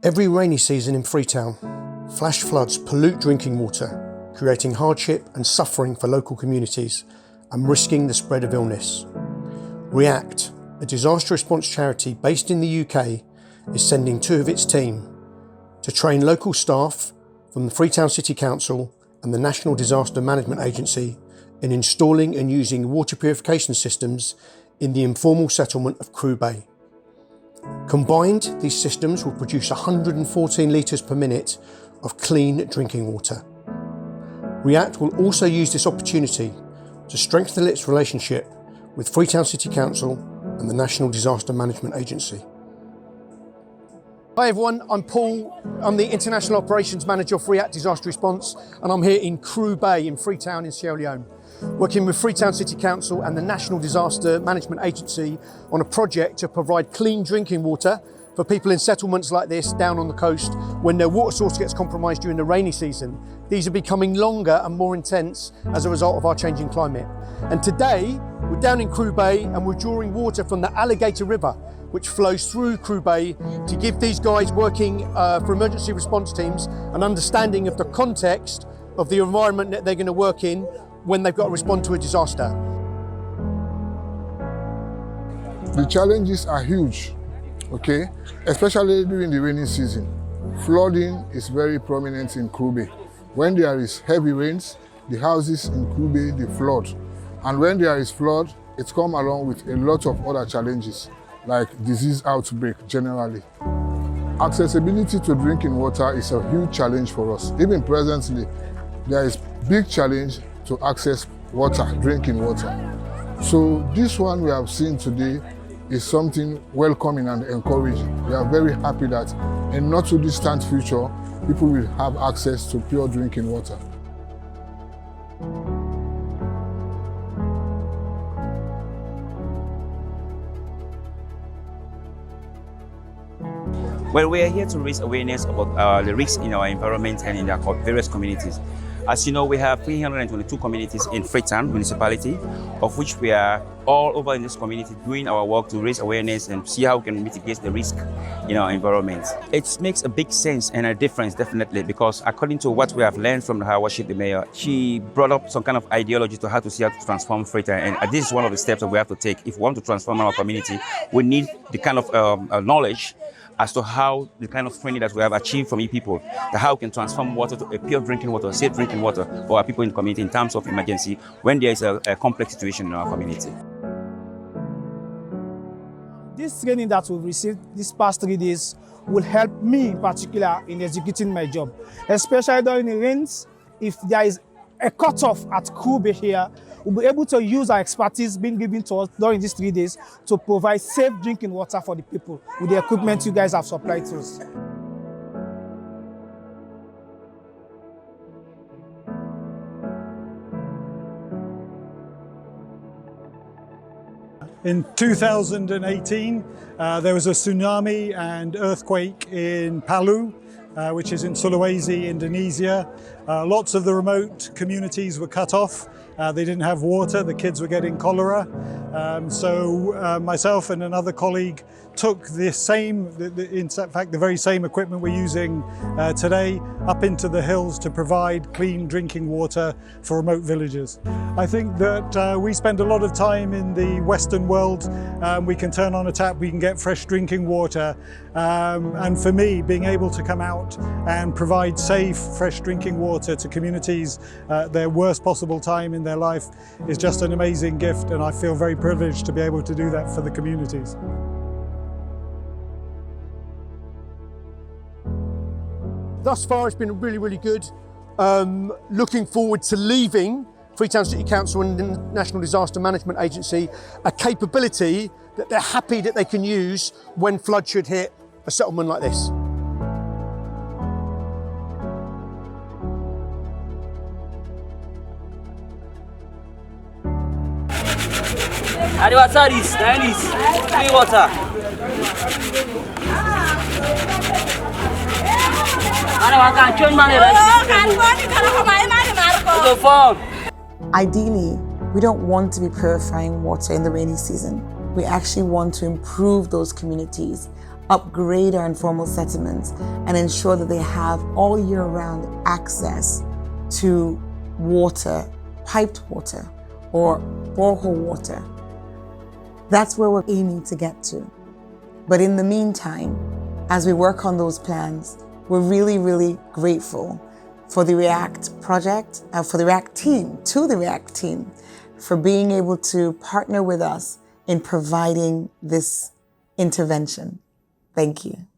Every rainy season in Freetown, flash floods pollute drinking water, creating hardship and suffering for local communities and risking the spread of illness. React, a disaster response charity based in the UK, is sending 2 of its team to train local staff from the Freetown City Council and the National Disaster Management Agency in installing and using water purification systems in the informal settlement of Kroo Bay. Combined, these systems will produce 114 litres per minute of clean drinking water. React will also use this opportunity to strengthen its relationship with Freetown City Council and the National Disaster Management Agency. Hi everyone, I'm Paul. I'm the International Operations Manager for React Disaster Response, and I'm here in Kroo Bay in Freetown in Sierra Leone, working with Freetown City Council and the National Disaster Management Agency on a project to provide clean drinking water for people in settlements like this down on the coast when their water source gets compromised during the rainy season. These are becoming longer and more intense as a result of our changing climate. And today, we're down in Kroo Bay and we're drawing water from the Alligator River, which flows through Kroo Bay to give these guys working for emergency response teams an understanding of the context of the environment that they're going to work in when they've got to respond to a disaster. The challenges are huge, okay? Especially during the rainy season. Flooding is very prominent in Kroo Bay. When there is heavy rains, the houses in Kroo Bay, they flood. And when there is flood, it comes along with a lot of other challenges, like disease outbreak generally. Accessibility to drinking water is a huge challenge for us. Even presently, there is big challenge to access water, drinking water. So this one we have seen today is something welcoming and encouraging. We are very happy that in not too distant future, people will have access to pure drinking water. Well, we are here to raise awareness about the risks in our environment and in our various communities. As you know, we have 322 communities in Freetown municipality, of which we are all over in this community doing our work to raise awareness and see how we can mitigate the risk in our environment. It makes a big sense and a difference, definitely, because according to what we have learned from her worship, the mayor, she brought up some kind of ideology to how to see how to transform Freetown. And this is one of the steps that we have to take. If we want to transform our community, we need the kind of knowledge as to how the kind of training that we have achieved from you people, how we can transform water to a pure drinking water, safe drinking water for our people in the community in terms of emergency when there is a complex situation in our community. This training that we've received these past 3 days will help me in particular in executing my job, especially during the rains. If there is a cutoff at Kroo Bay here, we'll be able to use our expertise being given to us during these 3 days to provide safe drinking water for the people with the equipment you guys have supplied to us. In 2018, there was a tsunami and earthquake in Palu, which is in Sulawesi, Indonesia. Lots of the remote communities were cut off. They didn't have water, the kids were getting cholera. So myself and another colleague took the very same equipment we're using today up into the hills to provide clean drinking water for remote villages. I think that we spend a lot of time in the Western world. We can turn on a tap, we can get fresh drinking water. And for me, being able to come out and provide safe, fresh drinking water to communities their worst possible time in their life is just an amazing gift, and I feel very privileged to be able to do that for the communities. Thus far, it's been really, really good. Looking forward to leaving Freetown City Council and the National Disaster Management Agency a capability that they're happy that they can use when flood should hit a settlement like this. Ada water is clean water. Ideally, we don't want to be purifying water in the rainy season. We actually want to improve those communities, upgrade our informal settlements, and ensure that they have all year round access to water, piped water, or borehole water. That's where we're aiming to get to. But in the meantime, as we work on those plans, we're really, really grateful for the REACT project, for the REACT team, for being able to partner with us in providing this intervention. Thank you.